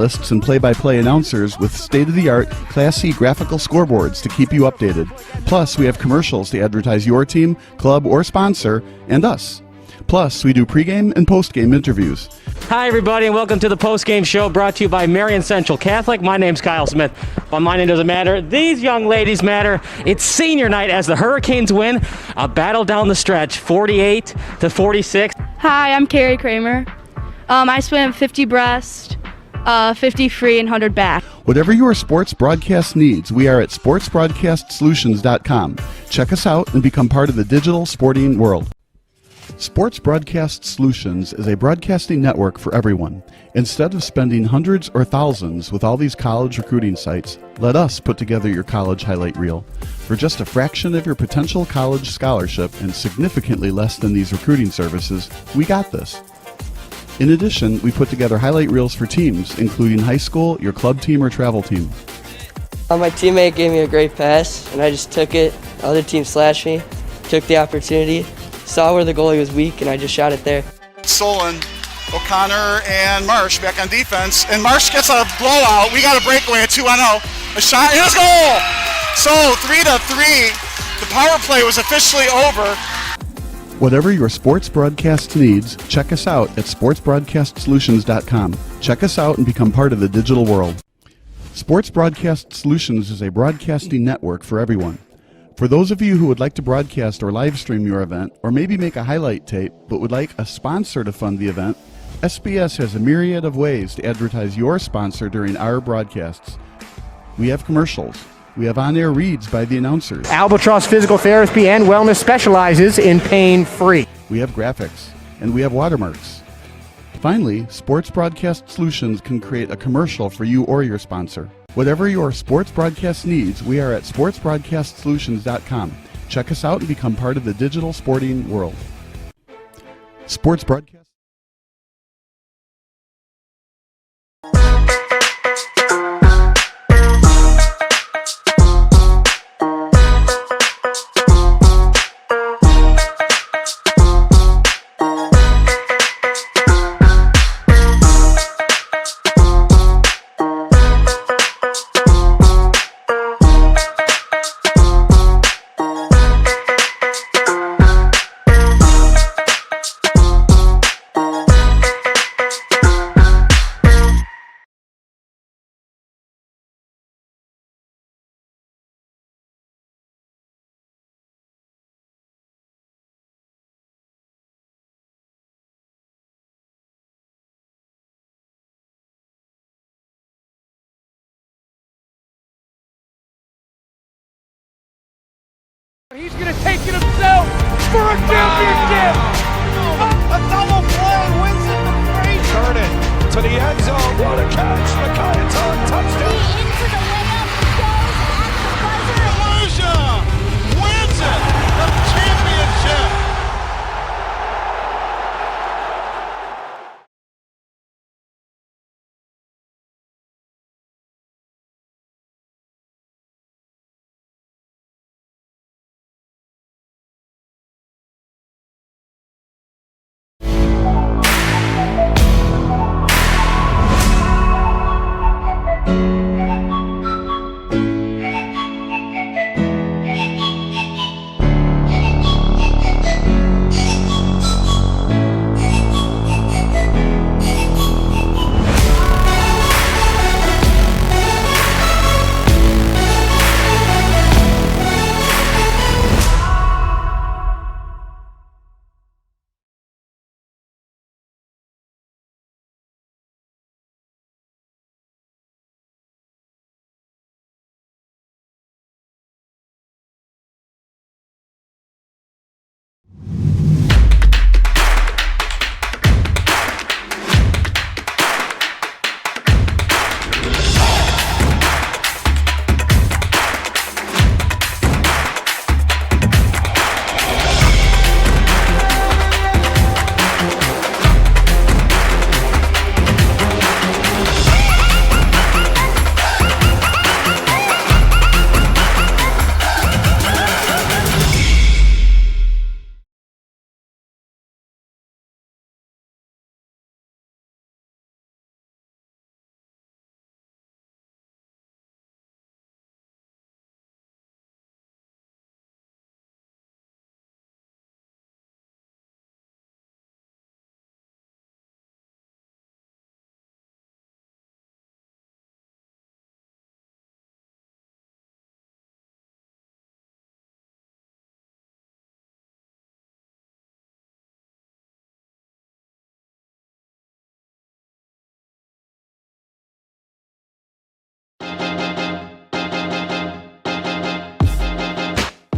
Lists and play-by-play announcers with state-of-the-art Class C graphical scoreboards to keep you updated. Plus, we have commercials to advertise your team, club, or sponsor, and us. Plus, we do pregame and postgame interviews. Hi, everybody, and welcome to the postgame show brought to you by Marion Central Catholic. My name's Kyle Smith, but my name doesn't matter. These young ladies matter. It's senior night as the Hurricanes win a battle down the stretch, 48-46. Hi, I'm Carrie Kramer. I swim 50 breast, 50 free, and 100 back. Whatever your sports broadcast needs, we are at sportsbroadcastsolutions.com. Check us out and become part of the digital sporting world. Sports Broadcast Solutions is a broadcasting network for everyone. Instead of spending hundreds or thousands with all these college recruiting sites, let us put together your college highlight reel. For just a fraction of your potential college scholarship and significantly less than these recruiting services, we got this. In addition, we put together highlight reels for teams, including high school, your club team, or travel team. My teammate gave me a great pass, and I just took it. The other team slashed me, took the opportunity, saw where the goalie was weak, and I just shot it there. Solon, O'Connor, and Marsh back on defense, and Marsh gets a blowout. We got a breakaway at 2-0. A shot, and a goal! So 3-3. The power play was officially over. Whatever your sports broadcast needs, check us out at sportsbroadcastsolutions.com. Check us out and become part of the digital world. Sports Broadcast Solutions is a broadcasting network for everyone. For those of you who would like to broadcast or live stream your event, or maybe make a highlight tape, but would like a sponsor to fund the event, SBS has a myriad of ways to advertise your sponsor during our broadcasts. We have commercials. We have on-air reads by the announcers. Albatross Physical Therapy and Wellness specializes in pain-free. We have graphics, and we have watermarks. Finally, Sports Broadcast Solutions can create a commercial for you or your sponsor. Whatever your sports broadcast needs, we are at sportsbroadcastsolutions.com. Check us out and become part of the digital sporting world. Sports Broadcast. He's going to take it himself for a championship. A double play wins it for Frazier. Turning to the end zone. What a catch. Makayaton touchdown. Into the layup goes at the buzzer. Lucia wins it. The championship.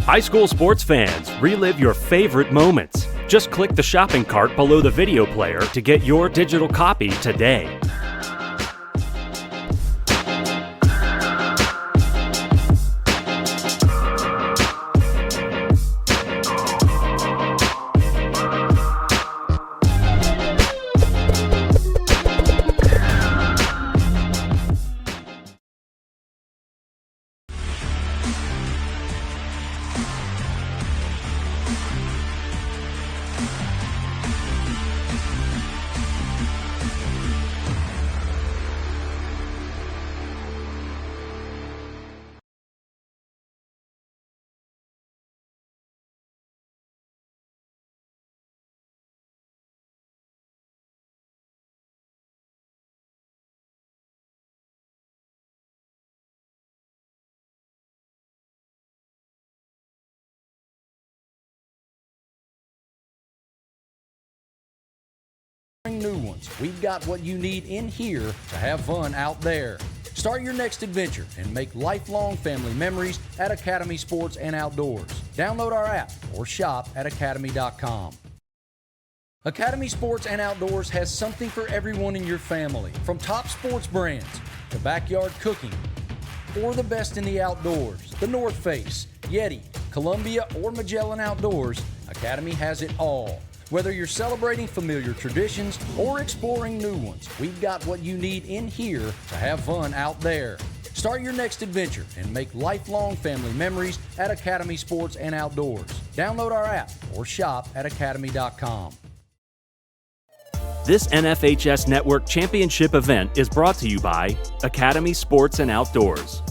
High school sports fans, relive your favorite moments. Just click the shopping cart below the video player to get your digital copy today. New ones. We've got what you need in here to have fun out there. Start your next adventure and make lifelong family memories at Academy Sports and Outdoors. Download our app or shop at academy.com. Academy Sports and Outdoors has something for everyone in your family, from top sports brands to backyard cooking or the best in the outdoors. The North Face, Yeti, Columbia, or Magellan Outdoors, Academy has it all. Whether you're celebrating familiar traditions or exploring new ones, we've got what you need in here to have fun out there. Start your next adventure and make lifelong family memories at Academy Sports and Outdoors. Download our app or shop at academy.com. This NFHS Network Championship event is brought to you by Academy Sports and Outdoors.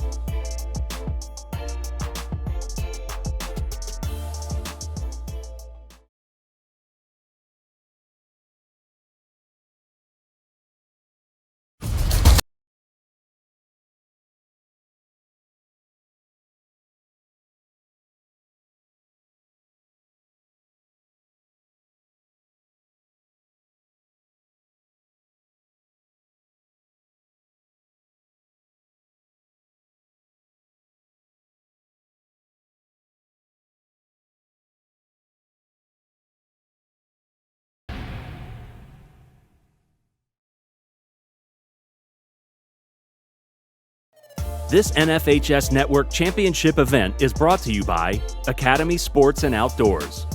This NFHS Network Championship event is brought to you by Academy Sports and Outdoors.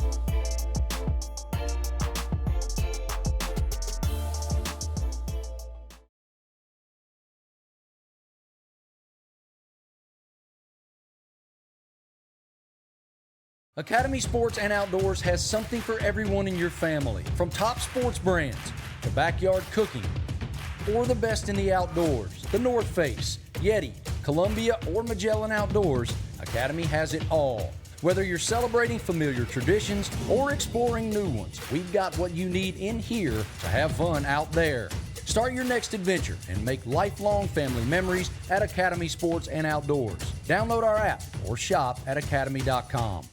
Academy Sports and Outdoors has something for everyone in your family, from top sports brands to backyard cooking or the best in the outdoors. The North Face, Yeti, Columbia, or Magellan Outdoors, Academy has it all. Whether you're celebrating familiar traditions or exploring new ones, we've got what you need in here to have fun out there. Start your next adventure and make lifelong family memories at Academy Sports and Outdoors. Download our app or shop at academy.com.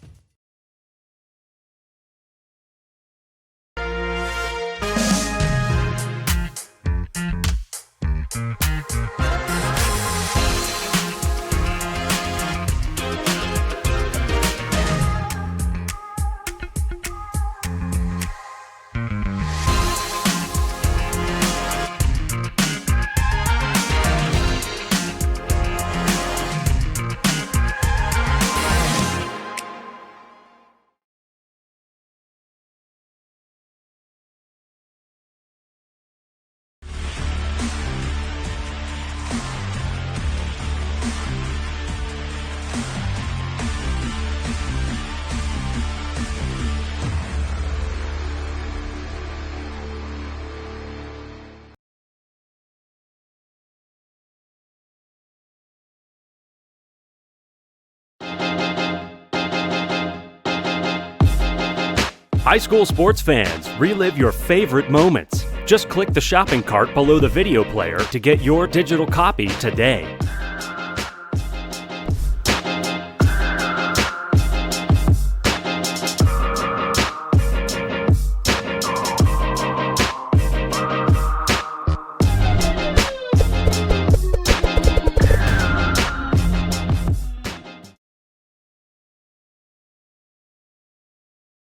High school sports fans, relive your favorite moments. Just click the shopping cart below the video player to get your digital copy today.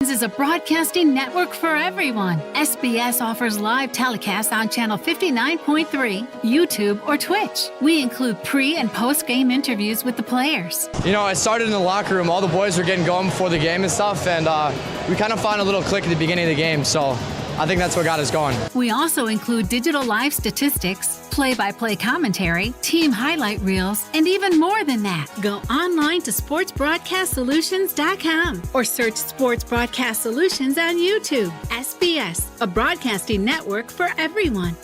Is a broadcasting network for everyone. SBS offers live telecasts on channel 59.3, YouTube, or Twitch. We include pre- and post-game interviews with the players. You know, I started in the locker room. All the boys were getting going before the game and stuff, and we kind of found a little click at the beginning of the game, so I think that's what got us going. We also include digital live statistics, play-by-play commentary, team highlight reels, and even more than that. Go online to sportsbroadcastsolutions.com or search Sports Broadcast Solutions on YouTube. SBS, a broadcasting network for everyone.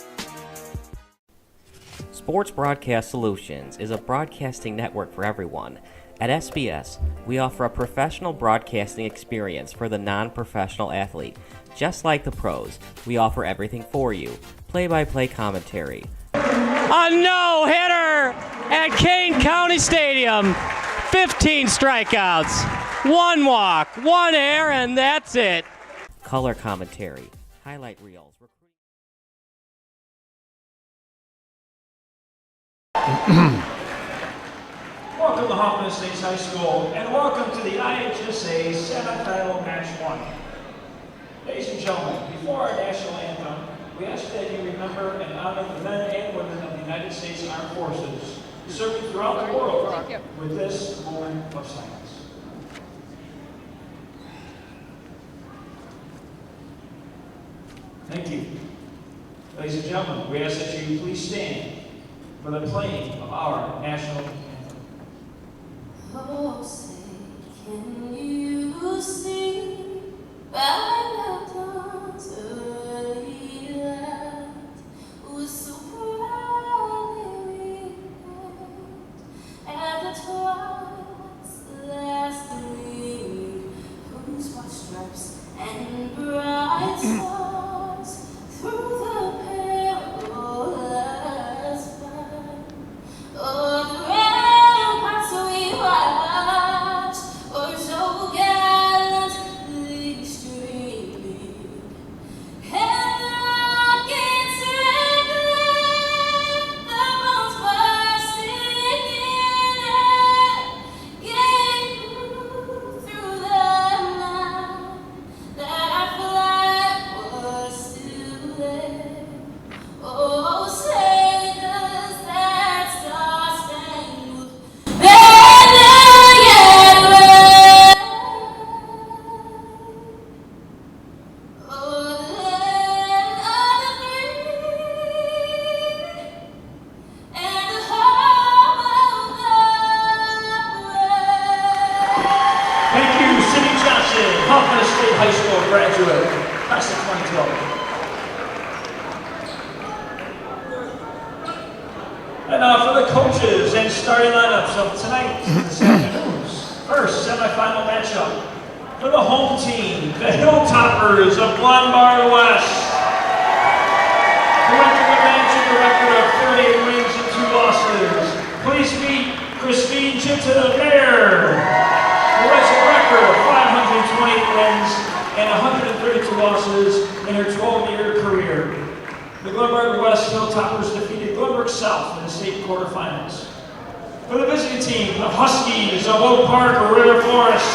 Sports Broadcast Solutions is a broadcasting network for everyone. At SBS, we offer a professional broadcasting experience for the non-professional athlete. Just like the pros, we offer everything for you. Play-by-play commentary. A no-hitter at Kane County Stadium. 15 strikeouts, 1 walk, 1 error, and that's it. Color commentary, highlight reels. Welcome to Hoffman Estates High School, and welcome to the IHSA semifinal match 1. Ladies and gentlemen, before our national anthem, we ask that you remember and honor the men and women of the United States Armed Forces serving throughout the world with this moment of silence. Thank you. Ladies and gentlemen, we ask that you please stand for the playing of our national anthem. Oh, say, can you see by the dawn's early light was so proudly revealed at the twilight's last gleam, whose white stripes and bright stars through the perilous fight of the ramparts we watched were so gallantly streaming, and the rockets ringing, the bombs bursting in air, gave proof through the night that our flag was still there. Oh, say does that star-spangled banner yet wave o'er the land of the free and the home of the brave? Thank you, Cindy Johnson, Hoffman State High School graduate, class of 2012. And now for the coaches and starting lineups of tonight, this afternoon's first semifinal matchup. For the home team, the Hilltoppers of Glenbard West, who entered the match with a record of 38 wins and 2 losses. Please meet Christine Chitta-Bear, who has a record of 520 wins and 132 losses in her 12-year career. The Glenbard West Hilltoppers defeated Glenbard South in the state quarterfinals. For the visiting team, the Huskies of Oak Park River Forest,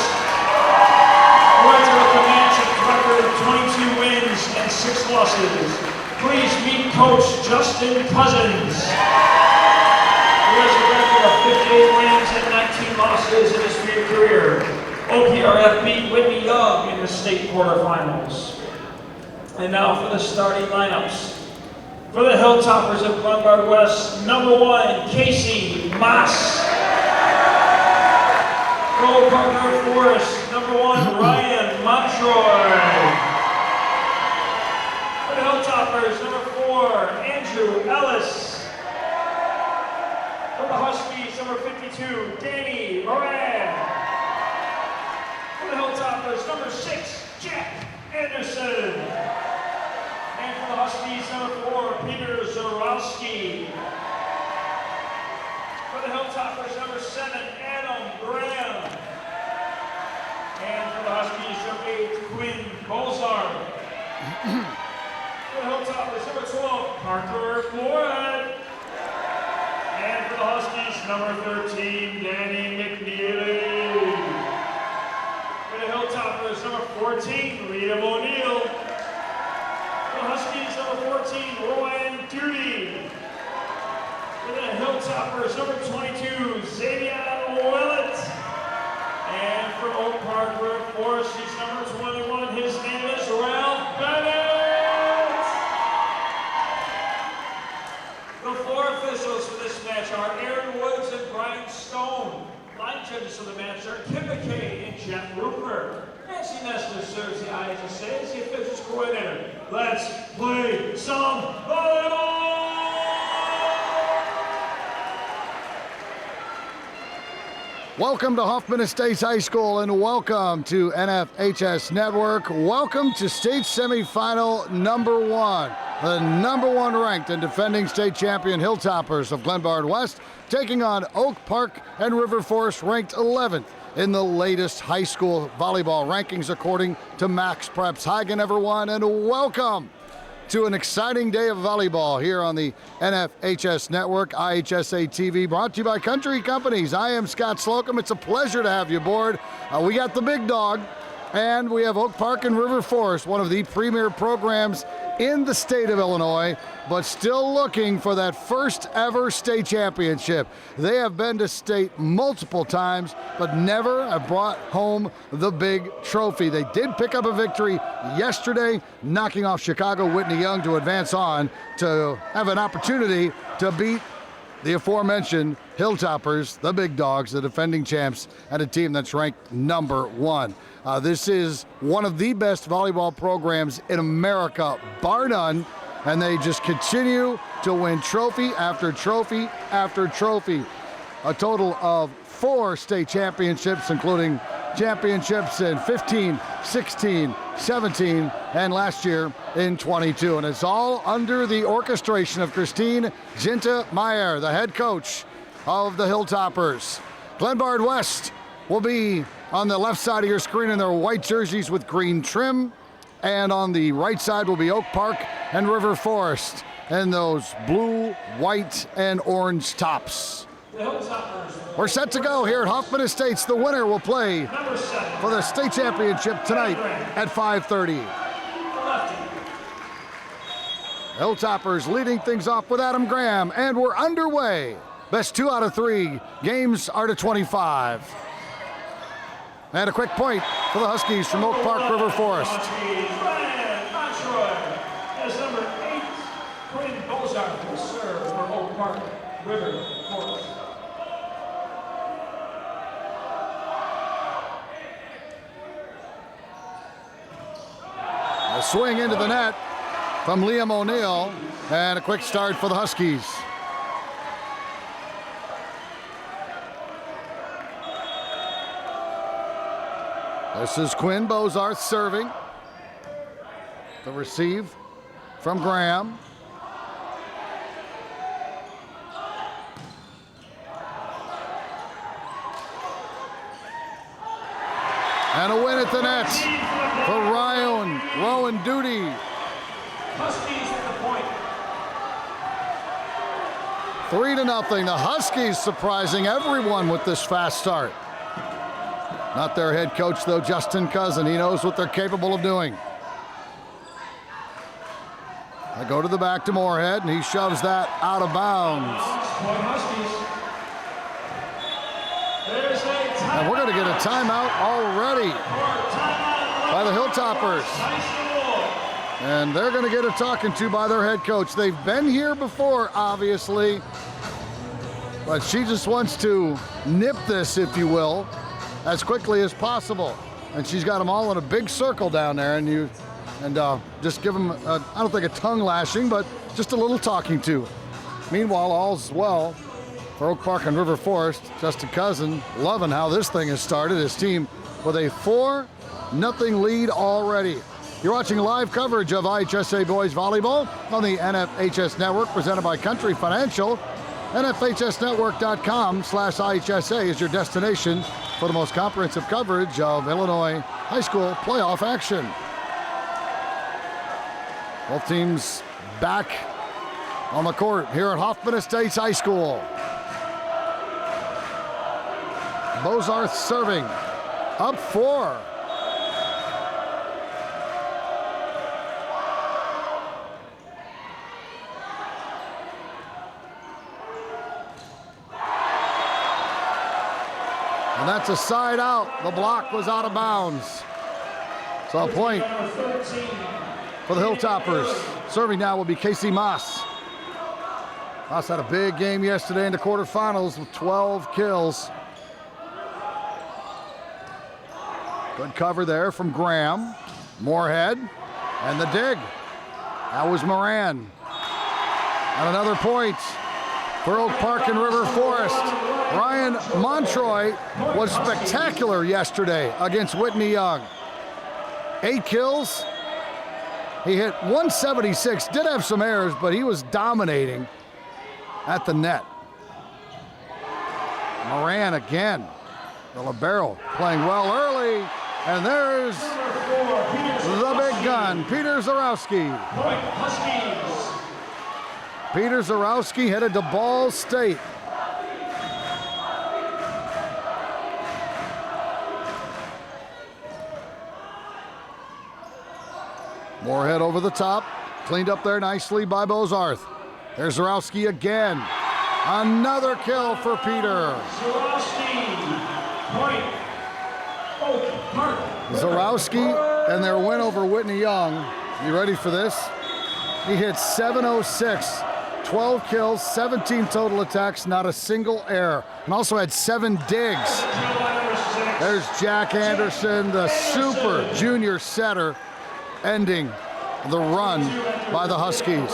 who entered with the match with a record of 22 wins and 6 losses. Please meet Coach Justin Cousins, who has a record of 58 wins and 19 losses in his 3-year career. OPRF beat Whitney Young in the state quarterfinals. And now for the starting lineups. For the Hilltoppers of Glenbard West, number 1, Casey Moss. For Oak Park River Forest, number 1, Ryan Montroy. For the Hilltoppers, number 4, Andrew Ellis. For the Huskies, number 52, Danny Moran. For the Hilltoppers, number 6, Jack Anderson. And for the Huskies, number 4, Peter Zorowski. For the Hilltoppers, number 7, Adam Graham. And for the Huskies, number 8, Quinn Bozard. For the Hilltoppers, number 12, Parker Floyd. And for the Huskies, number 13, Danny McNeely. For the Hilltoppers, Hilltoppers, number 14, Liam O'Neill. For the Huskies, number 14, Rowan Duty. For the Hilltoppers, number 22, Xavier Willett. And for Oak Park River Forest, he's number 21. His name is Ralph Bennett. The four officials for this match are Aaron Woods and Brian Stone. Line judges for the match are Kim McKay and Jeff Rupert. Nancy Nessler serves the IHSA as the officials coordinator. Let's play some volleyball! Welcome to Hoffman Estates High School and welcome to NFHS Network. Welcome to state semifinal number 1. The number 1 ranked and defending state champion Hilltoppers of Glenbard West taking on Oak Park and River Forest, ranked 11th in the latest high school volleyball rankings according to Max Preps. Hi again, everyone, and welcome to an exciting day of volleyball here on the NFHS Network, IHSA TV, brought to you by Country Companies. I am Scott Slocum. It's a pleasure to have you aboard. We got the big dog, and we have Oak Park and River Forest, one of the premier programs in the state of Illinois, but still looking for that first ever state championship. They have been to state multiple times, but never have brought home the big trophy. They did pick up a victory yesterday, knocking off Chicago Whitney Young to advance on to have an opportunity to beat the aforementioned Hilltoppers, the big dogs, the defending champs, and a team that's ranked number 1. This is one of the best volleyball programs in America, bar none, and they just continue to win trophy after trophy after trophy. A total of 4 state championships, including championships in 15, 16, 17, and last year in 22. And it's all under the orchestration of Christine Ginta-Meyer, the head coach of the Hilltoppers. Glenbard West will be on the left side of your screen in their white jerseys with green trim. And on the right side will be Oak Park and River Forest in those blue, white, and orange tops. We're set to go here at Hoffman Estates. The winner will play for the state championship tonight at 5:30. Hilltoppers leading things off with Adam Graham, and we're underway. Best 2 out of 3 games are to 25. And a quick point for the Huskies from Oak Park, River Forest. As number 8, Quinn Bozart will serve for Oak Park, River Forest. A swing into the net from Liam O'Neill, and a quick start for the Huskies. This is Quinn Bozarth serving. The receive from Graham. And a win at the net for Rowan Duty. Huskies at the point. 3-0. The Huskies surprising everyone with this fast start. Not their head coach, though, Justin Cousin. He knows what they're capable of doing. I go to the back to Moorhead, and he shoves that out of bounds. And we're going to get a timeout already by the Hilltoppers. And they're going to get a talking to by their head coach. They've been here before, obviously, but she just wants to nip this, if you will, as quickly as possible. And she's got them all in a big circle down there, and just give them, I don't think a tongue lashing, but just a little talking to. Meanwhile, all's well for Oak Park and River Forest. Justin Cousin loving how this thing has started. His team with a 4-0 lead already. You're watching live coverage of IHSA Boys Volleyball on the NFHS Network, presented by Country Financial. NFHSnetwork.com/IHSA is your destination for the most comprehensive coverage of Illinois high school playoff action. Both teams back on the court here at Hoffman Estates High School. Bozarth serving, up 4. And that's a side out. The block was out of bounds. So a point for the Hilltoppers. Serving now will be Casey Moss. Moss had a big game yesterday in the quarterfinals with 12 kills. Good cover there from Graham. Moorhead. And the dig. That was Moran. And another point for Oak Park and River Forest. Ryan Montroy was spectacular yesterday against Whitney Young. 8 kills. He hit 176, did have some errors, but he was dominating at the net. Moran again. The libero playing well early. And there's the big gun, Peter Zarowski. Peter Zarowski headed to Ball State. Moorhead over the top, cleaned up there nicely by Bozarth. There's Zarowski again. Another kill for Peter. Zarowski and their win over Whitney Young. You ready for this? He hit 706, 12 kills, 17 total attacks, not a single error, and also had 7 digs. There's Jack Anderson, the super junior setter, ending the run by the Huskies.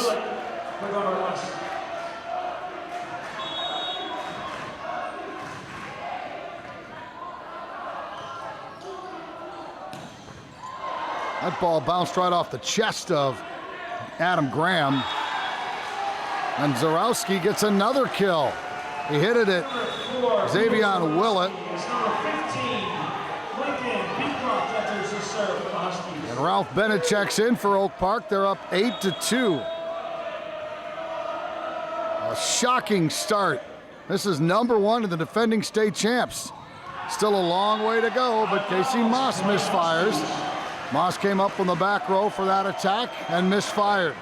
That ball bounced right off the chest of Adam Graham. And Zarowski gets another kill. He hit it at Xavion Willett. And Ralph Bennett checks in for Oak Park. They're up 8-2. A shocking start. This is #1 in the defending state champs. Still a long way to go, but Casey Moss misfires. Moss came up from the back row for that attack and misfired.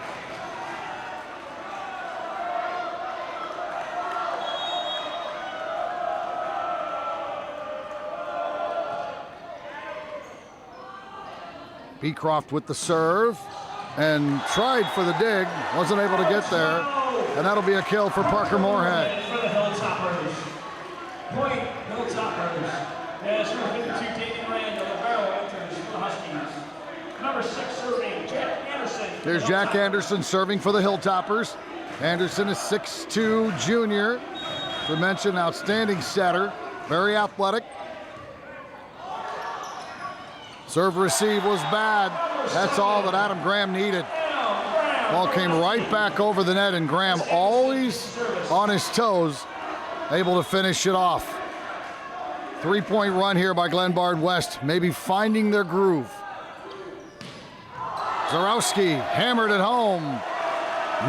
Beecroft with the serve and tried for the dig, wasn't able to get there, and that'll be a kill for Parker Moorhead. For the Hilltoppers. Point, Hilltoppers. As number 52, Damon Rand, the libero enters for the Huskies. Number 6 serving, Jack Anderson. There's Jack Anderson serving for the Hilltoppers. Anderson is 6'2", junior. To mention, outstanding setter, very athletic. Serve receive was bad. That's all that Adam Graham needed. Ball came right back over the net, and Graham always on his toes, able to finish it off. 3-point run here by Glenbard West, maybe finding their groove. Zarowski hammered it home.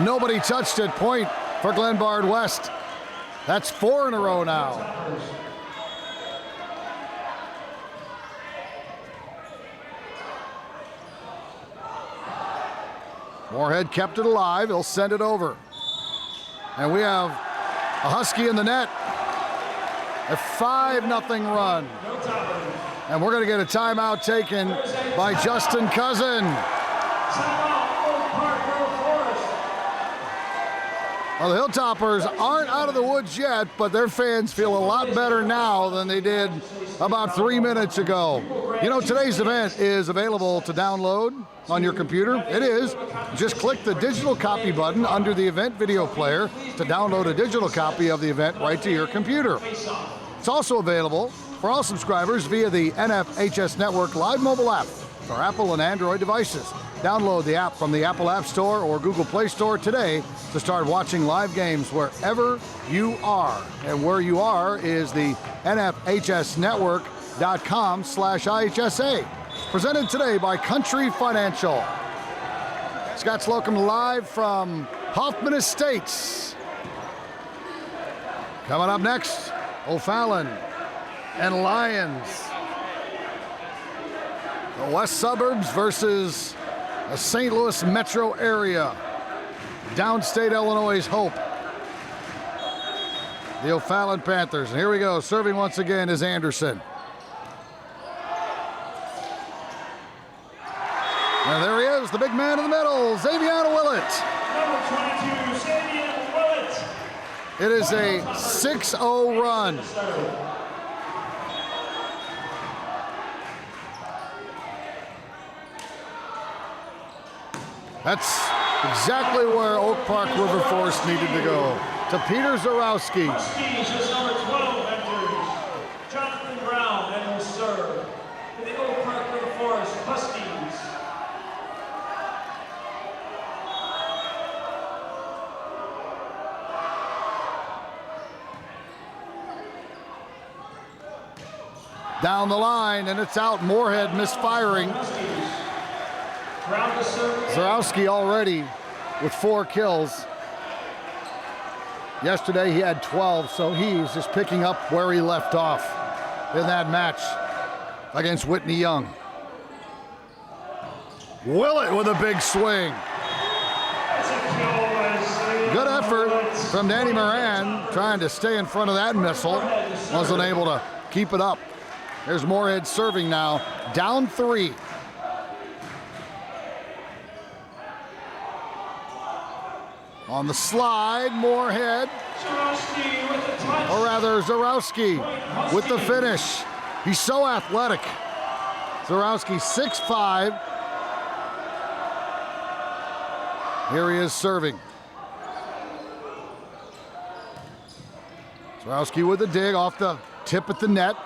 Nobody touched it. Point for Glenbard West. That's 4 in a row now. Moorhead kept it alive. He'll send it over. And we have a Husky in the net. A 5-0 run. And we're going to get a timeout taken by Justin Cousin. Well, the Hilltoppers aren't out of the woods yet, but their fans feel a lot better now than they did about 3 minutes ago. You know, today's event is available to download on your computer. It is. Just click the digital copy button under the event video player to download a digital copy of the event right to your computer. It's also available for all subscribers via the NFHS Network live mobile app for Apple and Android devices. Download the app from the Apple App Store or Google Play Store today to start watching live games wherever you are. And where you are is the NFHSnetwork.com/IHSA. Presented today by Country Financial. Scott Slocum live from Hoffman Estates. Coming up next, O'Fallon and Lions. The West Suburbs versus the St. Louis metro area. Downstate Illinois' hope. the O'Fallon Panthers. And here we go. Serving once again is Anderson. And there he is, the big man in the middle, Xavier Willett. Number 22, Xavier Willett. It is a 6-0 run. That's exactly where Oak Park River Forest needed to go. To Peter Zarowski. Huskies is number 12 enters. Jonathan Brown and will serve. For the Oak Park River Forest Huskies. Down the line, and it's out. Moorhead misfiring. Zarowski already with 4 kills. Yesterday he had 12, so he's just picking up where he left off in that match against Whitney Young. Willett with a big swing. Good effort from Danny Moran, trying to stay in front of that missile. Wasn't able to keep it up. There's Moorhead serving now, down 3. On the slide, Moorhead, or rather Zarowski with the finish. He's so athletic. Zarowski 6'5". Here he is serving. Zarowski with a dig off the tip at the net.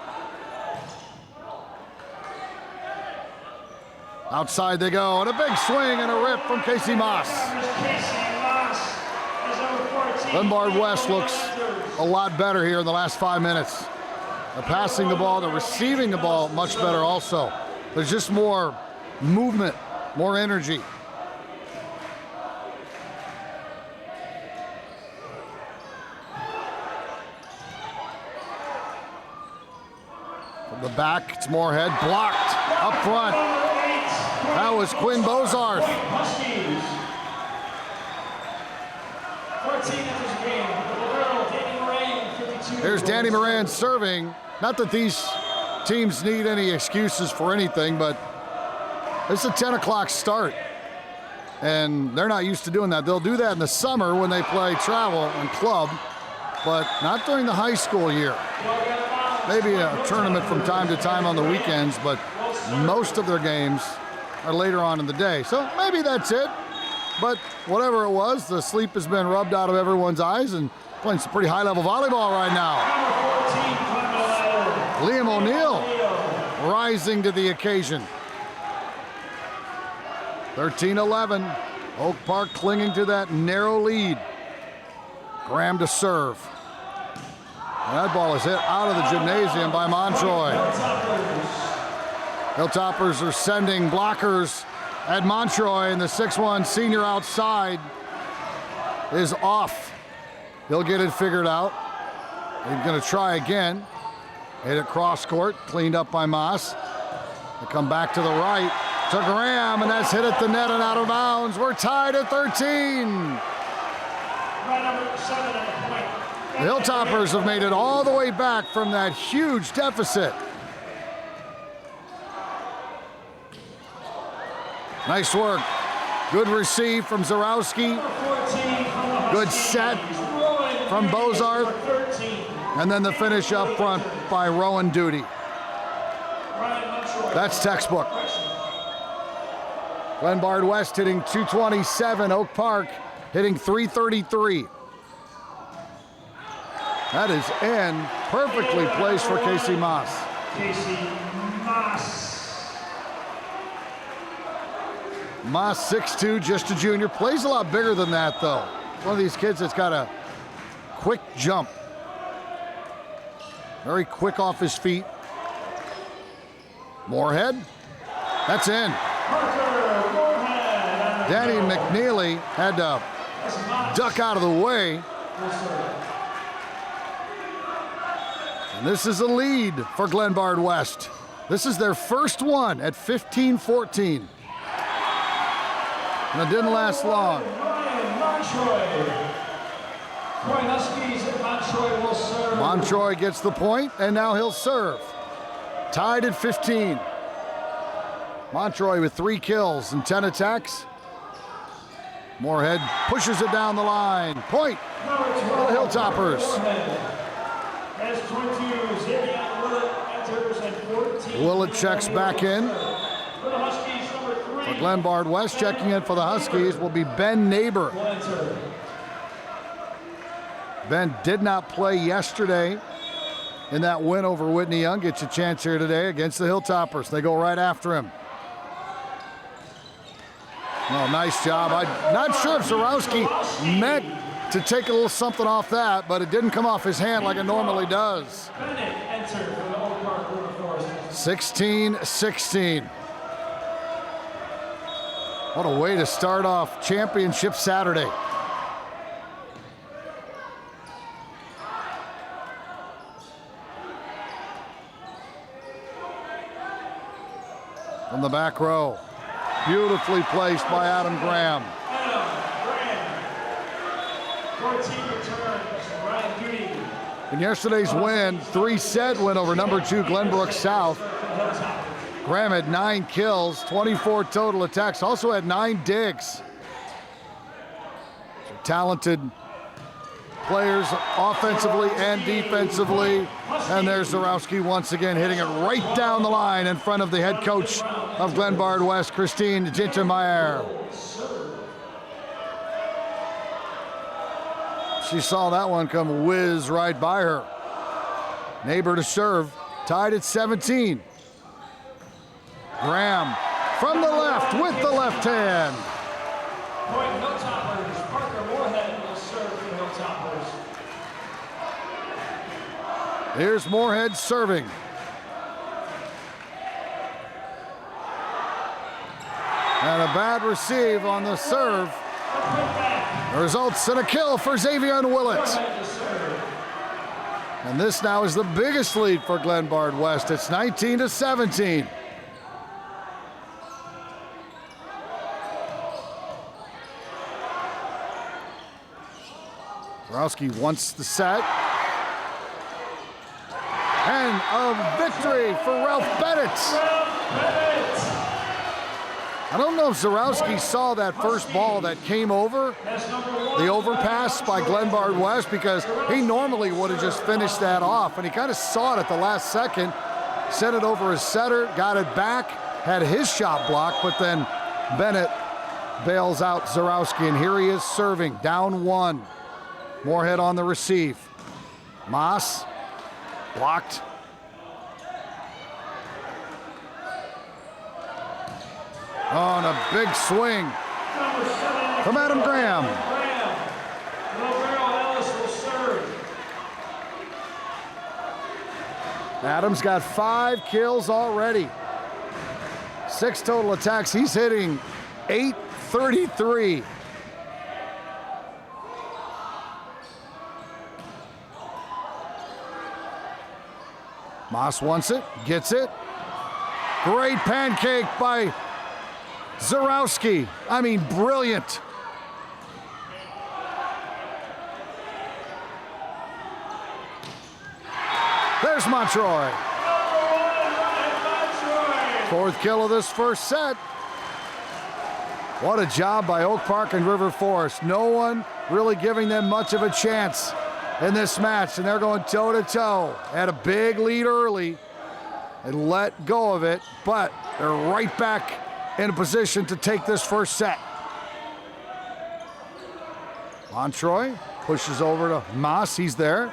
Outside they go, and a big swing and a rip from Casey Moss. Glenbard West looks a lot better here in the last 5 minutes. They're passing the ball, they're receiving the ball much better also. There's just more movement, more energy. From the back, it's Moorhead, blocked up front. That was Quinn Bozarth. There's Danny Moran serving. Not that these teams need any excuses for anything, but it's a 10 o'clock start. And they're not used to doing that. They'll do that in the summer when they play travel and club, but not during the high school year. Maybe a tournament from time to time on the weekends, but most of their games are later on in the day. So maybe that's it. But whatever it was, the sleep has been rubbed out of everyone's eyes, and playing some pretty high-level volleyball right now. Liam O'Neill rising to the occasion. 13-11. Oak Park clinging to that narrow lead. Graham to serve. And that ball is hit out of the gymnasium by Montroy. Hilltoppers are sending blockers at Montroy, and the 6'1" senior outside is off. He'll get it figured out. He's going to try again. Hit it cross court, cleaned up by Moss. They come back to the right to Graham, and that's hit at the net and out of bounds. We're tied at 13. The Hilltoppers have made it all the way back from that huge deficit. Nice work. Good receive from Zarowski. Good set from Bozarth. And then the finish up front by Rowan Duty. That's textbook. Glenbard West hitting 227. Oak Park hitting 333. That is in perfectly placed for Casey Moss. Casey Moss. Moss, 6'2", just a junior. Plays a lot bigger than that, though. One of these kids that's got a quick jump. Very quick off his feet. Moorhead. That's in. Danny McNeely had to duck out of the way. And this is a lead for Glenbard West. This is their first one at 15-14. And it didn't last long. Huskies at Montroy will Montroy gets the point, and now he'll serve. Tied at 15. Montroy with 3 kills and 10 attacks. Moorhead pushes it down the line. Point for the Hilltoppers. Willett checks back in. For Glenbard West, checking in for the Huskies will be Ben Neighbor. Ben did not play yesterday in that win over Whitney Young. Gets a chance here today against the Hilltoppers. They go right after him. Oh, nice job. I'm not sure if Zarowski meant to take a little something off that, but it didn't come off his hand like it normally does. 16-16. What a way to start off Championship Saturday. From the back row. Beautifully placed by Adam Graham. In yesterday's win, 3-set win over number 2 Glenbrook South. Graham had 9 kills, 24 total attacks, also had 9 digs. So talented players offensively and defensively. And there's Zarowski once again hitting it right down the line in front of the head coach of Glenbard West, Christine Gintermeyer. She saw that one come whiz right by her. Neighbor to serve, tied at 17. Graham from the left with the left hand. Point Hilltoppers. Parker Moorhead will serve for the Hilltoppers. Here's Moorhead serving. And a bad receive on the serve. Results in a kill for Xavier Willett. And this now is the biggest lead for Glenbard West. It's 19-17. Zarowski wants the set. And a victory for Ralph Bennett. I don't know if Zarowski saw that first ball that came over, the overpass by Glenbard West, because he normally would have just finished that off, and he kind of saw it at the last second, sent it over his setter, got it back, had his shot blocked, but then Bennett bails out Zarowski, and here he is serving, down 1. Moorhead on the receive. Moss, blocked. Oh, and a big swing from Adam Graham. Adam's got 5 kills already. 6 total attacks. He's hitting .833. Moss wants it, gets it. Great pancake by Zarowski. I mean, brilliant. There's Montroy. 4th kill of this first set. What a job by Oak Park and River Forest. No one really giving them much of a chance in this match, and they're going toe-to-toe. Had a big lead early and let go of it, but they're right back in a position to take this first set. Montroy pushes over to Moss. He's there.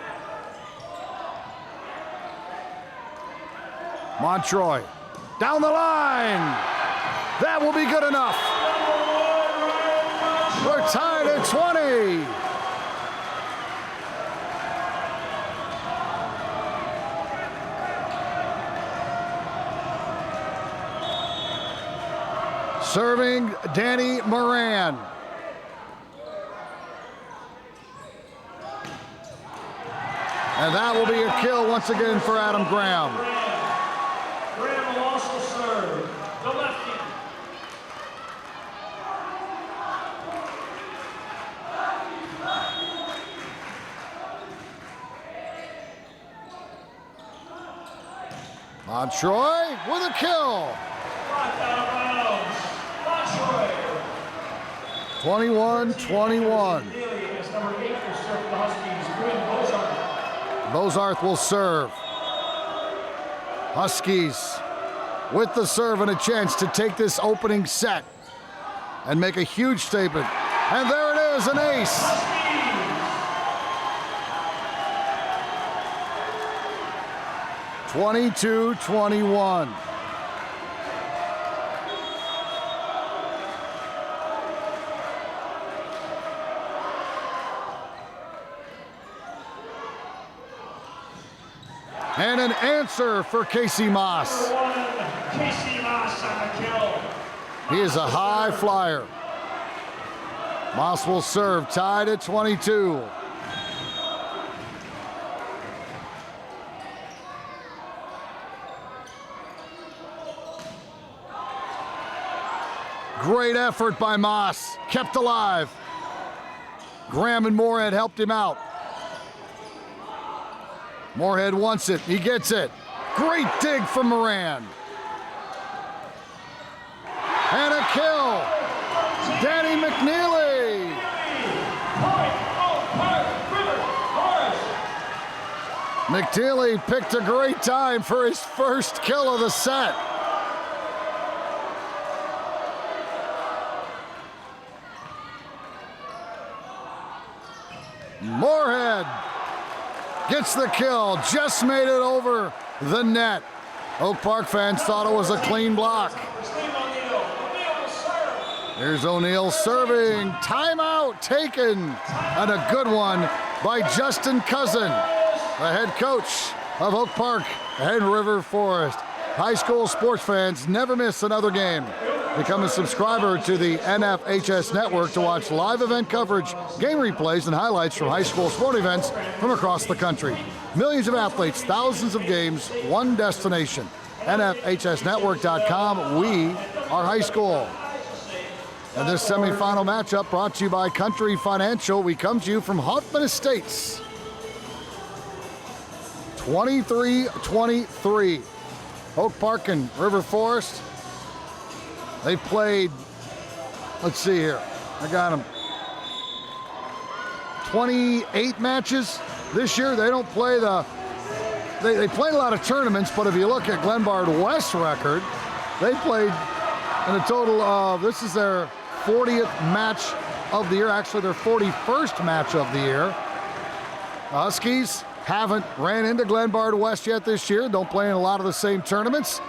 Montroy down the line. That will be good enough. We're tied at 20. Serving Danny Moran. And that will be a kill once again for Adam Graham. Graham will also serve the lefty. Montroy with a kill. 21-21. Bozarth will serve. Huskies with the serve and a chance to take this opening set and make a huge statement. And there it is, an ace. Huskies. 22-21. And an answer for Casey Moss. Casey Moss on the kill. He is a high flyer. Moss will serve, tied at 22. Great effort by Moss, kept alive. Graham and Moorhead helped him out. Moorhead wants it, he gets it. Great dig from Moran. And a kill. Danny McNeely. McNeely picked a great time for his first kill of the set. Moorhead gets the kill, just made it over the net. Oak Park fans thought it was a clean block. Here's O'Neill serving, timeout taken, and a good one by Justin Cousin, the head coach of Oak Park and River Forest. High school sports fans never miss another game. Become a subscriber to the NFHS network to watch live event coverage, game replays, and highlights from high school sport events from across the country. Millions of athletes, thousands of games, one destination. NFHSnetwork.com, we are high school. And this semifinal matchup brought to you by Country Financial. We come to you from Hoffman Estates. 23-23. Oak Park and River Forest. They played, let's see here, I got them, 28 matches this year. They don't play they played a lot of tournaments, but if you look at Glenbard West's record, they played in a total of, this is their 40th match of the year, actually their 41st match of the year. The Huskies haven't ran into Glenbard West yet this year, don't play in a lot of the same tournaments.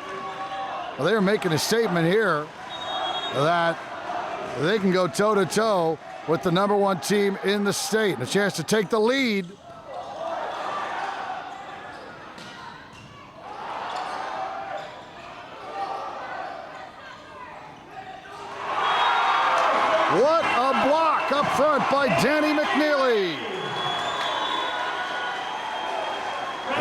Well, they're making a statement here that they can go toe-to-toe with the #1 team in the state. A chance to take the lead. What a block up front by Danny McNeely.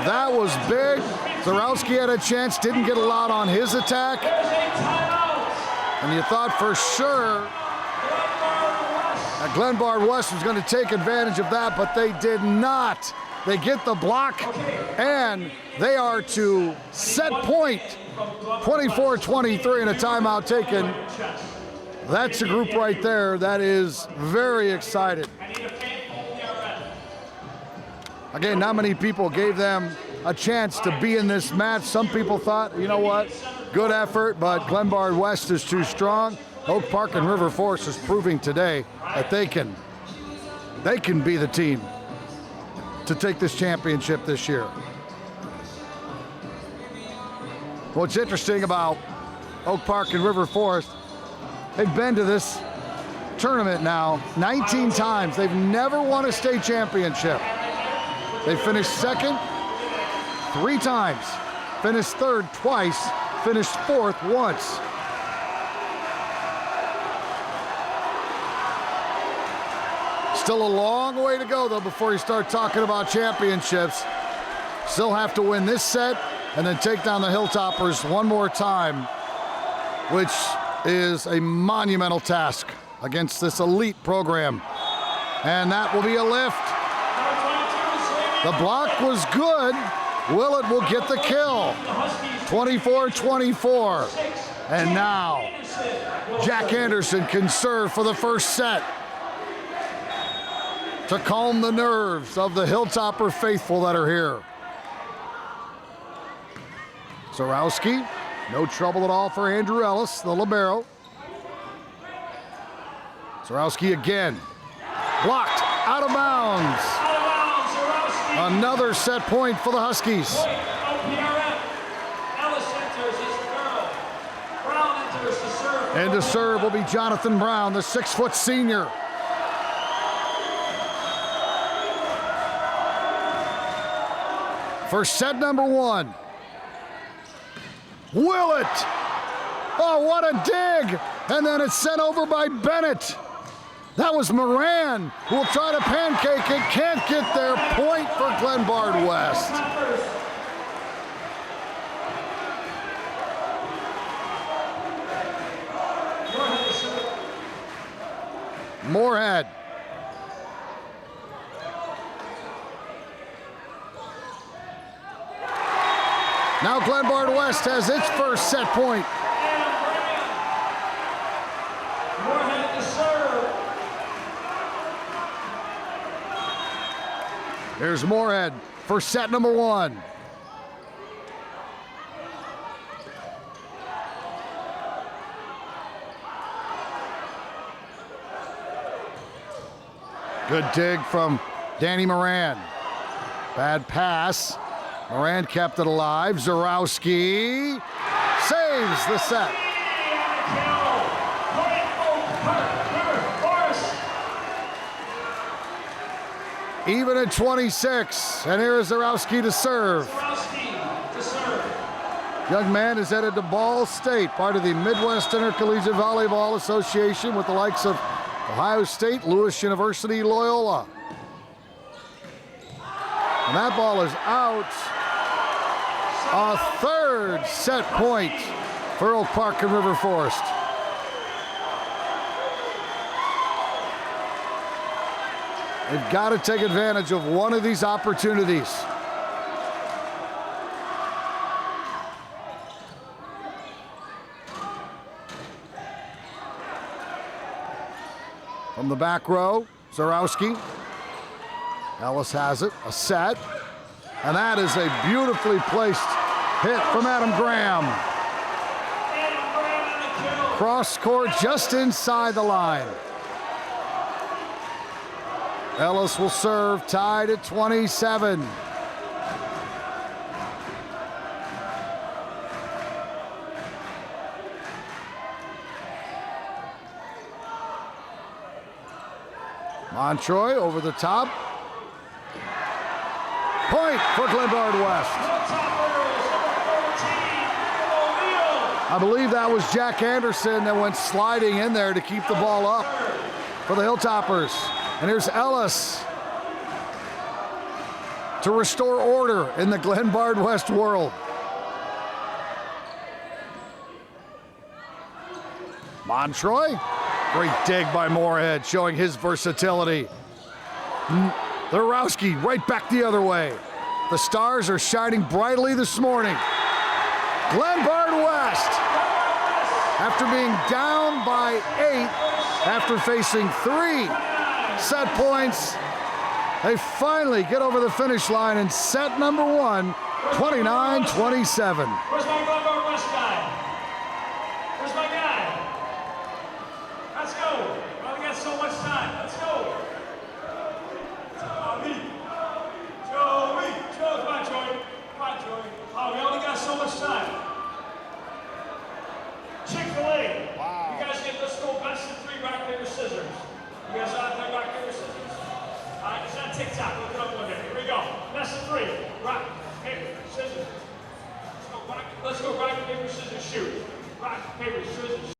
That was big. Zarowski had a chance, didn't get a lot on his attack. And you thought for sure that Glenbard West was going to take advantage of that, but they did not. They get the block, and they are to set point. 24-23 and a timeout taken. That's a group right there that is very excited. Again, not many people gave them a chance to be in this match. Some people thought, you know what, good effort, but Glenbard West is too strong. Oak Park and River Forest is proving today that they can be the team to take this championship this year. What's interesting about Oak Park and River Forest, they've been to this tournament now 19 times. They've never won a state championship. They finished second 3 times, finished third twice, finished fourth once. Still a long way to go, though, before you start talking about championships. Still have to win this set and then take down the Hilltoppers one more time, which is a monumental task against this elite program. And that will be a lift. The block was good, Willett will get the kill. 24-24. And now, Jack Anderson can serve for the first set to calm the nerves of the Hilltopper faithful that are here. Zarowski, no trouble at all for Andrew Ellis, the libero. Zarowski again, blocked, out of bounds. Another set point for the Huskies. OPRF. Ellis enters as the girl. Brown enters to serve. And to serve will be Jonathan Brown, the 6-foot senior. For set number 1. Willett! Oh, what a dig! And then it's sent over by Bennett. That was Moran, who will try to pancake it, can't get there. Point for Glenbard West. Moorhead. Now Glenbard West has its first set point. Moorhead to serve. There's Moorhead for set number 1. Good dig from Danny Moran. Bad pass. Moran kept it alive. Zarowski saves the set. Even at 26, and here is Zarowski to serve. Young man is headed to Ball State, part of the Midwest Intercollegiate Volleyball Association with the likes of Ohio State, Lewis University, Loyola. And that ball is out. A third set point for Oak Park and River Forest. They've got to take advantage of one of these opportunities. From the back row, Zarowski. Ellis has it, a set. And that is a beautifully placed hit from Adam Graham. Cross court just inside the line. Ellis will serve, tied at 27. Montroy over the top. Point for Glenbard West. I believe that was Jack Anderson that went sliding in there to keep the ball up for the Hilltoppers. And here's Ellis to restore order in the Glenbard West world. Montroy, great dig by Moorhead, showing his versatility. Zarowski right back the other way. The stars are shining brightly this morning. Glenbard West, after being down by 8, after facing 3 set points, they finally get over the finish line in set number 1, 29-27. Where's my Glenbard West guy? Where's my guy? Let's go. We only got so much time. Let's go. Joey. Come on, Joey. Come on, Joey. Oh, we only got so much time. Chick-fil-A. Wow. You guys get, let's go best of 3 rock, paper, scissors. You guys want to play rock, paper, scissors? All right, it's on TikTok. Look it up one day. Here we go. Best of 3. Rock, paper, scissors. Let's go rock, paper, scissors, shoot. Rock, paper, scissors.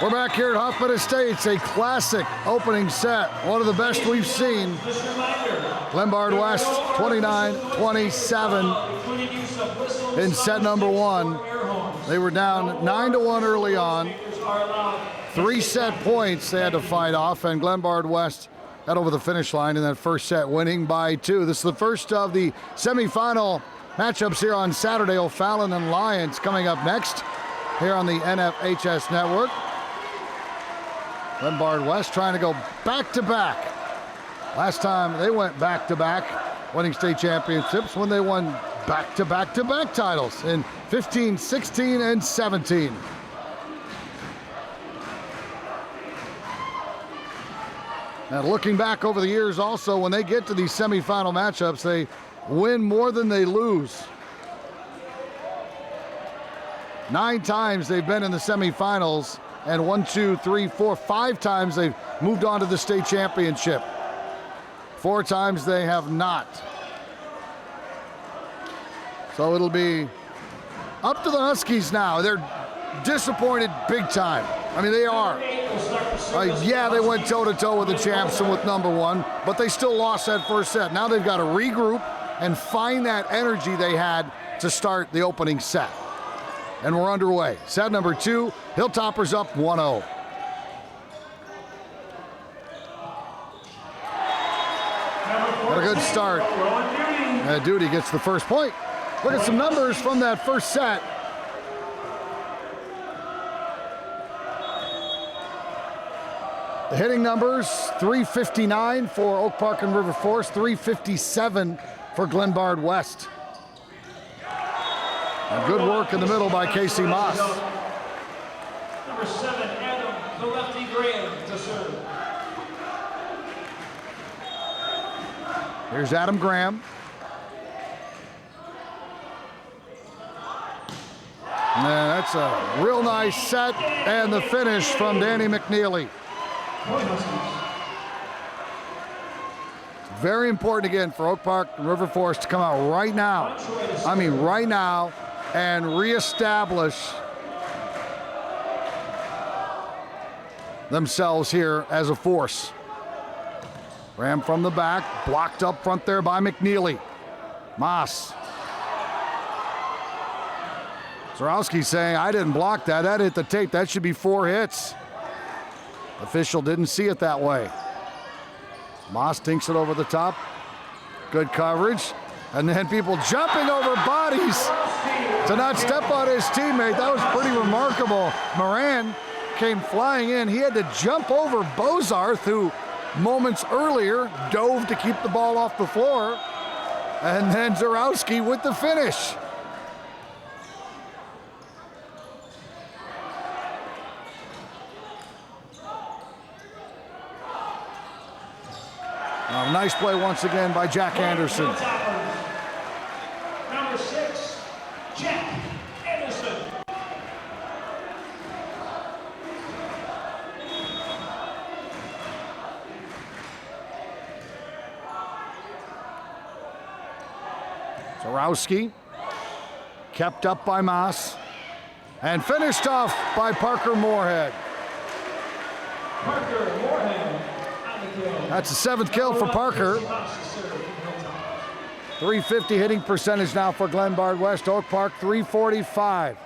We're back here at Hoffman Estates, a classic opening set, one of the best we've seen. Glenbard West 29-27 in set number one. They were down 9-1 early on. 3 set points they had to fight off, and Glenbard West got over the finish line in that first set, winning by 2. This is the first of the semifinal matchups here on Saturday. O'Fallon and Lions coming up next here on the NFHS Network. Glenbard West trying to go back-to-back. Last time they went back-to-back, winning state championships when they won back-to-back-to-back titles in 15, 16, and 17. And looking back over the years also, when they get to these semifinal matchups, they win more than they lose. 9 times they've been in the semifinals, and 5 times they've moved on to the state championship. 4 times they have not. So it'll be up to the Huskies now. They're disappointed big time. I mean, they are. Yeah, they went toe-to-toe with the champs and with number 1, but they still lost that first set. Now they've got to regroup and find that energy they had to start the opening set. And we're underway. Set number 2, Hilltoppers up 1-0. Got a good start. Duty gets the first point. Look at some numbers from that first set. The hitting numbers, 359 for Oak Park and River Forest, 357 for Glenbard West. And good work in the middle by Casey Moss. Number 7, Adam, the lefty Graham to serve. Here's Adam Graham. And that's a real nice set, and the finish from Danny McNeely. Very important again for Oak Park and River Forest to come out right now. I mean right now, and reestablish themselves here as a force. Ram from the back, blocked up front there by McNeely. Moss. Zarowski saying, I didn't block that. That hit the tape. That should be 4 hits. Official didn't see it that way. Moss dinks it over the top. Good coverage. And then people jumping over bodies to not step on his teammate. That was pretty remarkable. Moran came flying in. He had to jump over Bozarth, who moments earlier dove to keep the ball off the floor. And then Zarowski with the finish. Nice play once again by Jack Anderson. Number 6, Jack Anderson. Zarowski kept up by Moss and finished off by Parker Moorhead. Parker Moorhead. That's the 7th kill for Parker. 350 hitting percentage now for Glenbard West. Oak Park 345.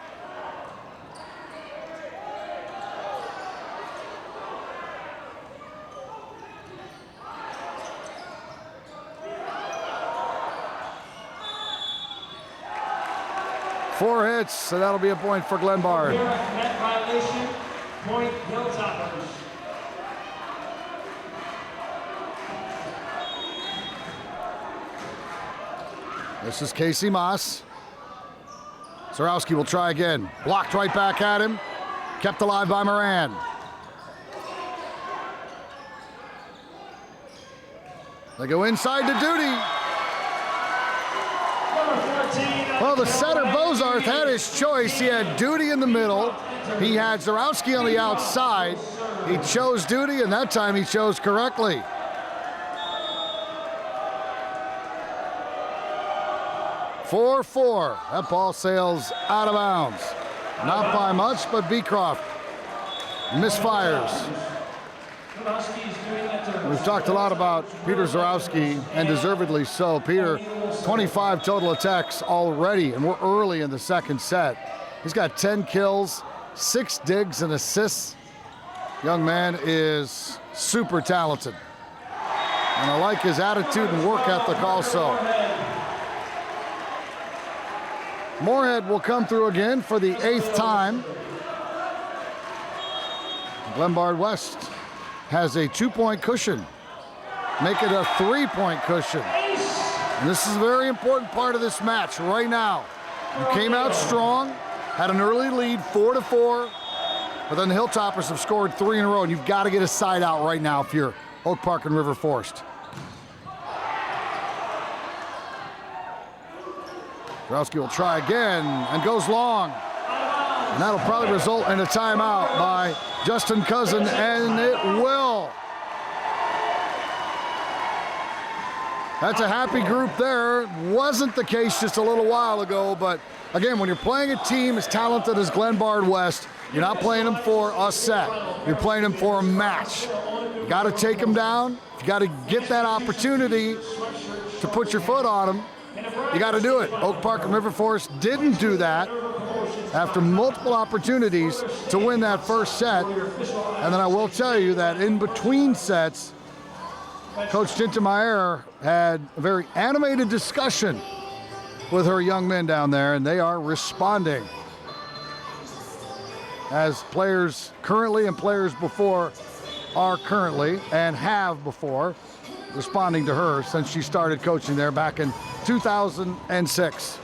Four hits, so that'll be a point for Glenbard. Net violation, point Hilltoppers. This is Casey Moss. Zarowski will try again. Blocked right back at him. Kept alive by Moran. They go inside to Duty. Well, the setter Bozarth had his choice. He had Duty in the middle. He had Zarowski on the outside. He chose Duty, and that time he chose correctly. 4-4. That ball sails out of bounds. Not by much, but Beecroft misfires. We've talked a lot about Peter Zarowski, and deservedly so. Peter, 25 total attacks already, and we're early in the second set. He's got 10 kills, 6 digs and assists. Young man is super talented. And I like his attitude and work ethic also. Moorhead will come through again for the 8th time. Glenbard West has a 2-point cushion. Make it a 3-point cushion. And this is a very important part of this match right now. You came out strong, had an early lead, 4-4, but then the Hilltoppers have scored 3 in a row, and you've got to get a side out right now if you're Oak Park and River Forest. Zarowski will try again and goes long. And that'll probably result in a timeout by Justin Cousin, and it will. That's a happy group there. Wasn't the case just a little while ago, but again, when you're playing a team as talented as Glenbard West, you're not playing them for a set. You're playing them for a match. You got to take them down. You got to get that opportunity to put your foot on them. You got to do it. Oak Park and River Forest didn't do that after multiple opportunities to win that first set. And then I will tell you that in between sets, Coach Tintemeyer had a very animated discussion with her young men down there, and they are responding. As players currently and players before are currently and have before responding to her since she started coaching there back in 2006.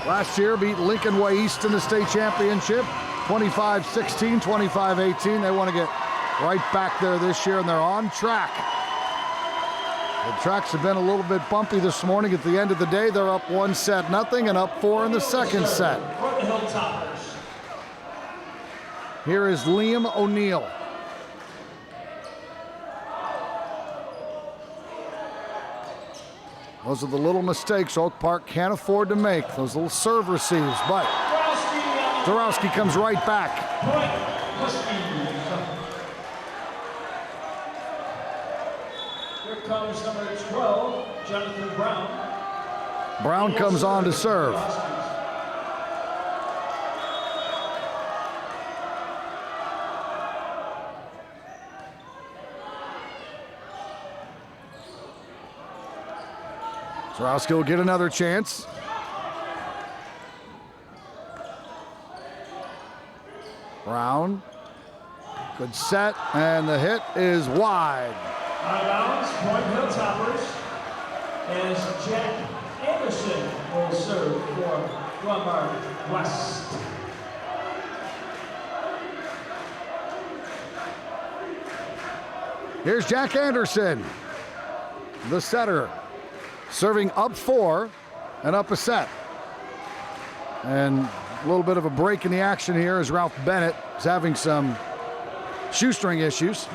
Last year beat Lincoln Way East in the state championship, 25-16, 25-18. They want to get right back there this year, and they're on track. The tracks have been a little bit bumpy this morning. At the end of the day, they're up 1-0 and up 4 in the second set. Here is Liam O'Neill. Those are the little mistakes Oak Park can't afford to make, those little serve receives, but Zarowski comes right back. Here comes number 12, Jonathan Brown. Brown comes on to serve. Zarowski will get another chance. Brown, good set, and the hit is wide. Out of bounds, point Hilltoppers, as Jack Anderson will serve for Glenbard West. Here's Jack Anderson, the setter, serving up 4 and up a set. And a little bit of a break in the action here as Ralph Bennett is having some shoestring issues.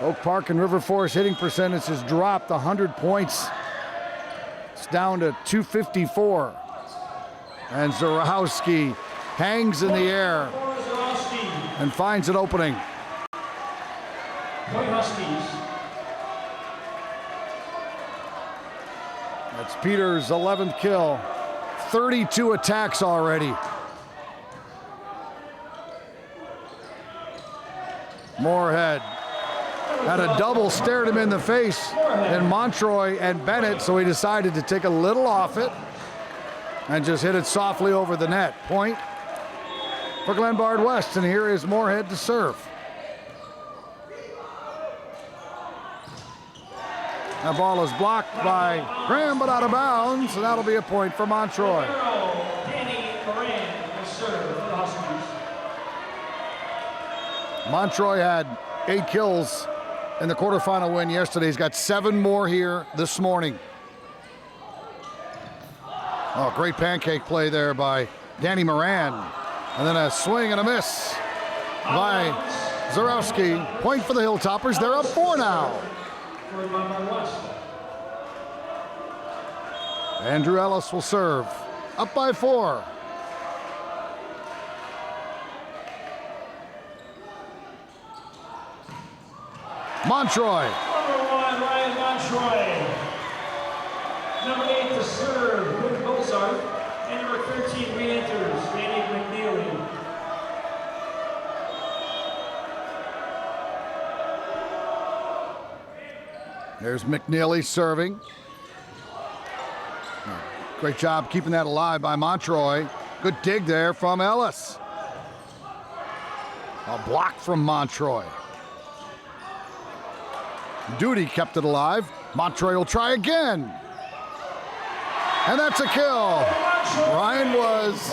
Oak Park and River Forest hitting percentage has dropped 100 points. It's down to 254. And Zarowski hangs in the air and finds an opening. That's Peter's 11th kill. 32 attacks already. Moorhead had a double stared him in the face in Montroy and Bennett, so he decided to take a little off it and just hit it softly over the net. Point for Glenbard West, and here is Moorhead to serve. That ball is blocked by Graham, but out of bounds, and that'll be a point for Montroy. Montroy had 8 kills in the quarterfinal win yesterday. He's got 7 more here this morning. Oh, great pancake play there by Danny Moran. And then a swing and a miss by Zarowski. Point for the Hilltoppers. They're up 4 now. Andrew Ellis will serve. up by 4. Montroy. Number 1, Ryan Montroy. Number 8 to serve, Luke Bozart. And number 13 re-enters, Danny McNeely. There's McNeely serving. Great job keeping that alive by Montroy. Good dig there from Ellis. A block from Montroy. Duty kept it alive. Montroy will try again. And that's a kill. Ryan was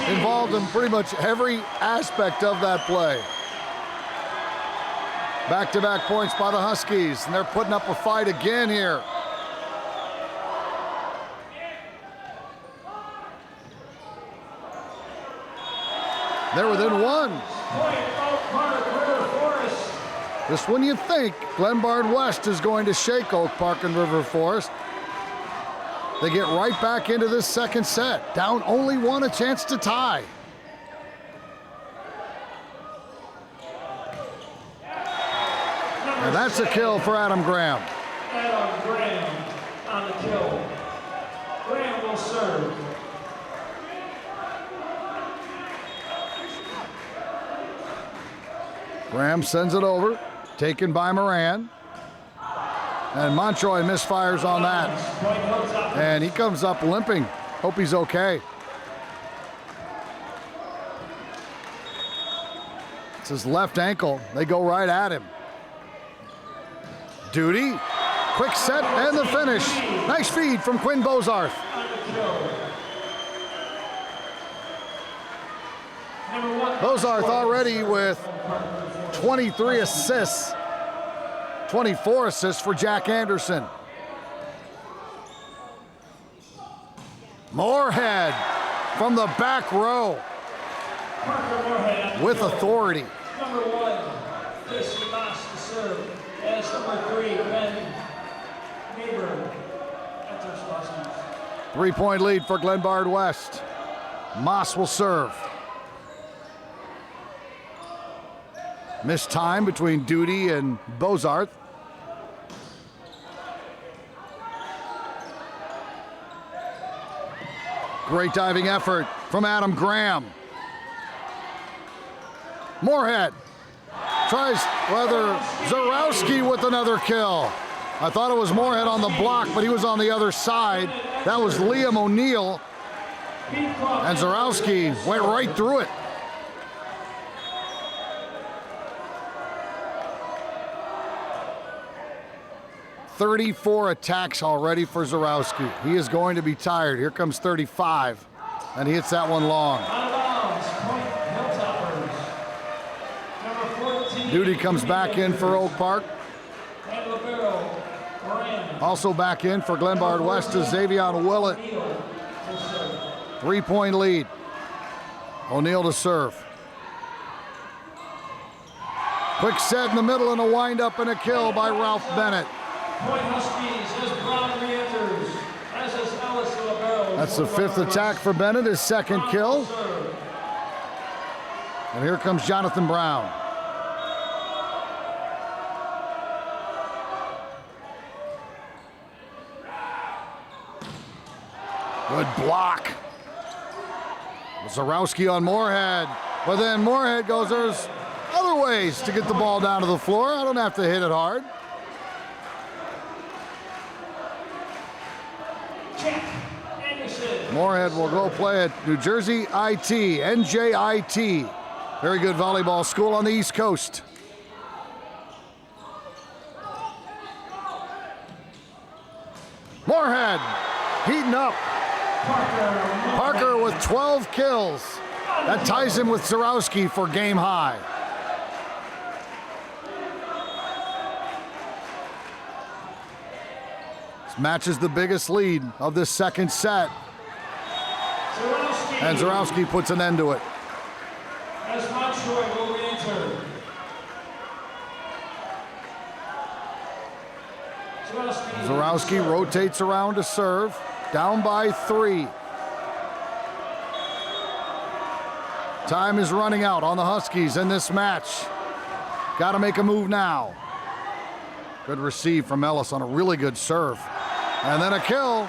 involved in pretty much every aspect of that play. Back-to-back points by the Huskies, and they're putting up a fight again here. They're within 1. Just when you think Glenbard West is going to shake Oak Park and River Forest, they get right back into this second set. Down only 1, a chance to tie. And that's a kill for Adam Graham. Adam Graham on the kill. Graham will serve. Graham sends it over, taken by Moran. And Montroy misfires on that. And he comes up limping. Hope he's okay. It's his left ankle. They go right at him. Duty, quick set, and the finish. Nice feed from Quinn Bozarth. Bozarth already with 23 assists, 24 assists for Jack Anderson. Moorhead from the back row with authority. Number 1, Casey Moss to serve. As number 3, Ben Neighbor enters Huskies. 3-point lead for Glenbard West. Moss will serve. Missed time between Duty and Bozarth. Great diving effort from Adam Graham. Moorhead tries whether Zarowski with another kill. I thought it was Moorhead on the block, but he was on the other side. That was Liam O'Neill. And Zarowski went right through it. "34 attacks already for Zarowski. He is going to be tired. Here comes 35, and he hits that one long. Duty comes back in for Oak Park. Also back in for Glenbard West is Xavion Willett. 3-point lead. O'Neill to serve. Quick set in the middle and a wind-up and a kill by Ralph Bennett. Point Huskies as Brown re-enters, as is Ellis LaBelle. That's the 5th attack for Bennett, his 2nd kill. And here comes Jonathan Brown. Good block. Zarowski on Moorhead. But then Moorhead goes, there's other ways to get the ball down to the floor. I don't have to hit it hard. Moorhead will go play at New Jersey IT, NJIT. Very good volleyball school on the East Coast. Moorhead heating up. Parker with 12 kills. That ties him with Zarowski for game high. This matches the biggest lead of this second set. And Zarowski puts an end to it. As Montroy will re-enter. Zarowski rotates around to serve. Down by 3. Time is running out on the Huskies in this match. Got to make a move now. Good receive from Ellis on a really good serve. And then a kill.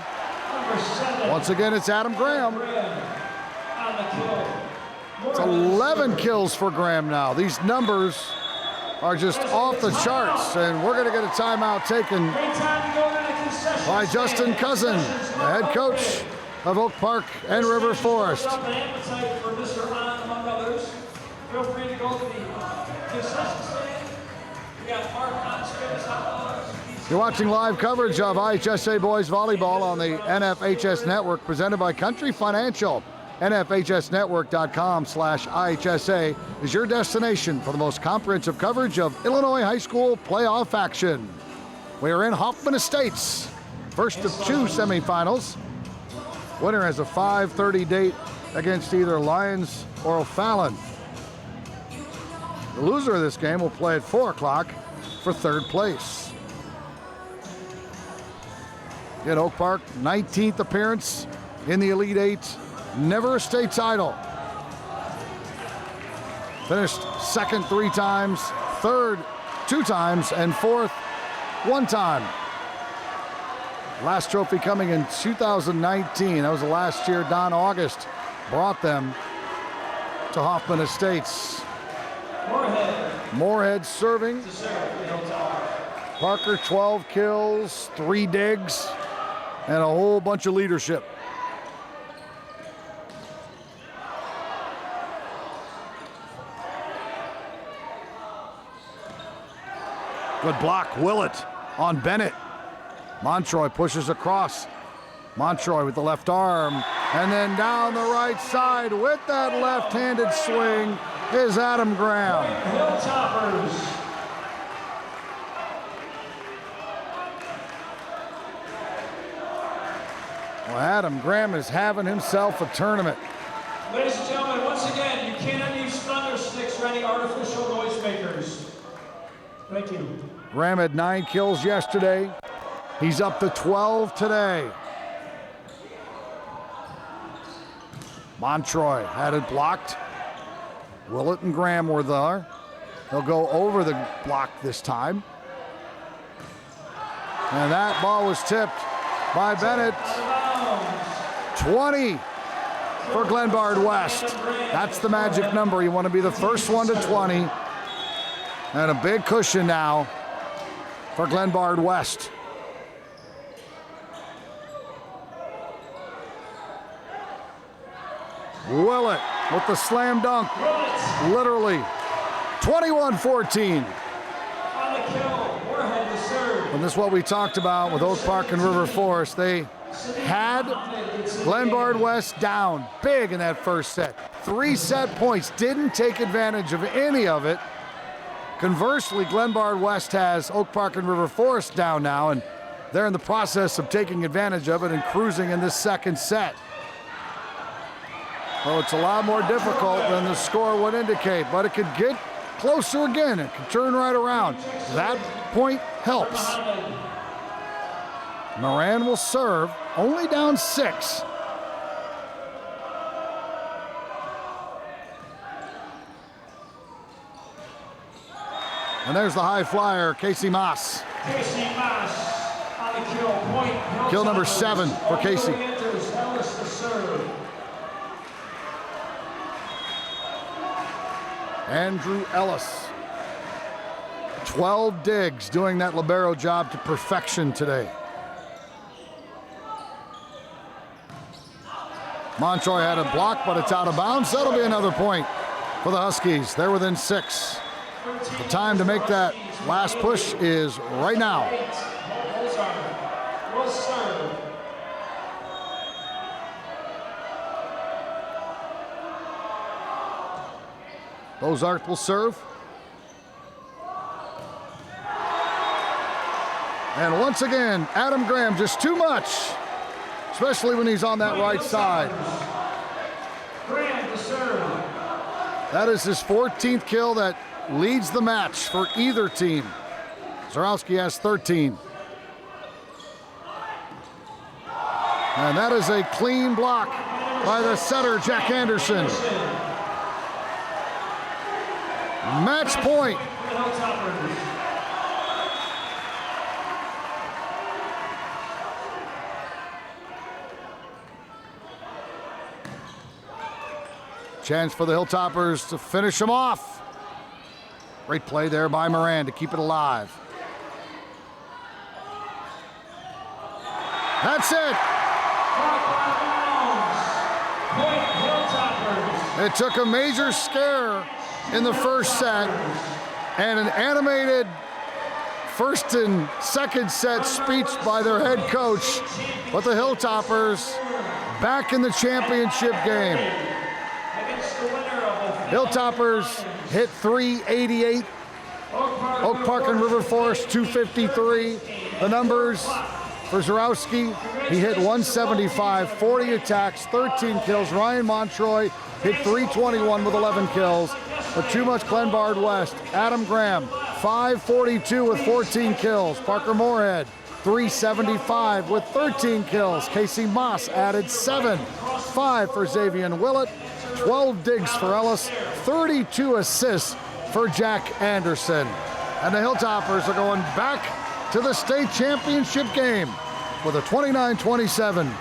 Once again, it's Adam Graham. It's 11 kills for Graham now. These numbers are just off the charts, and we're going to get a timeout taken by Justin Cousin, the head coach of Oak Park and River Forest. You're watching live coverage of IHSA Boys Volleyball on the NFHS Network, presented by Country Financial. NFHSNetwork.com/IHSA is your destination for the most comprehensive coverage of Illinois high school playoff action. We are in Hoffman Estates, first of two semifinals. Winner has a 5:30 date against either Lyons or O'Fallon. The loser of this game will play at 4 o'clock for third place. In Oak Park, 19th appearance in the Elite Eight, never a state title. Finished second 3 times, third 2 times, and fourth 1 time. Last trophy coming in 2019. That was the last year Don August brought them to Hoffman Estates. Moorhead serving. Parker 12 kills, 3 digs, and a whole bunch of leadership. Good block, Willett on Bennett. Montroy pushes across. Montroy with the left arm, and then down the right side with that left-handed swing is Adam Graham. Well, Adam Graham is having himself a tournament. Ladies and gentlemen, once again, you cannot use thunder sticks or any artificial noisemakers. Thank you. Graham had 9 kills yesterday. He's up to 12 today. Montroy had it blocked. Willett and Graham were there. They'll go over the block this time. And that ball was tipped by Bennett. 20 for Glenbard West. That's the magic number. You want to be the first one to 20. And a big cushion now for Glenbard West. Willett with the slam dunk. Literally 21-14. And this is what we talked about with Oak Park and River Forest. They had Glenbard West down big in that first set. 3 set points, didn't take advantage of any of it. Conversely, Glenbard West has Oak Park and River Forest down now, and they're in the process of taking advantage of it and cruising in this second set. Well, it's a lot more difficult than the score would indicate, but it could get closer again. It could turn right around. That point helps. Moran will serve, only down 6. And there's the high flyer, Casey Moss. Casey Moss on the kill point. Kill number 7 for Casey. Andrew Ellis. 12 digs, doing that libero job to perfection today. Montroy had a block, but it's out of bounds. That'll be another point for the Huskies. They're within 6. The time to make that last push is right now. Bozarth will serve. And once again, Adam Graham just too much, especially when he's on that right side. That is his 14th kill that leads the match for either team. Zarowski has 13. And that is a clean block by the setter, Jack Anderson. Match point. Chance for the Hilltoppers to finish them off. Great play there by Moran to keep it alive. That's it. It took a major scare in the first set and an animated first and second set speech by their head coach, but the Hilltoppers back in the championship game. Hilltoppers hit 388, Oak Park and River Forest 253. The numbers for Zarowski, he hit 175, 40 attacks, 13 kills. Ryan Montroy hit 321 with 11 kills. But too much Glenbard West. Adam Graham, 542 with 14 kills. Parker Moorhead, 375 with 13 kills. Casey Moss added 7. 5 for Xavier Willett, 12 digs for Ellis, 32 assists for Jack Anderson. And the Hilltoppers are going back to the state championship game with a 29-27,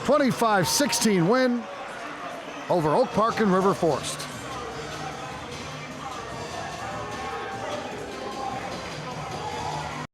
25-16 win over Oak Park and River Forest.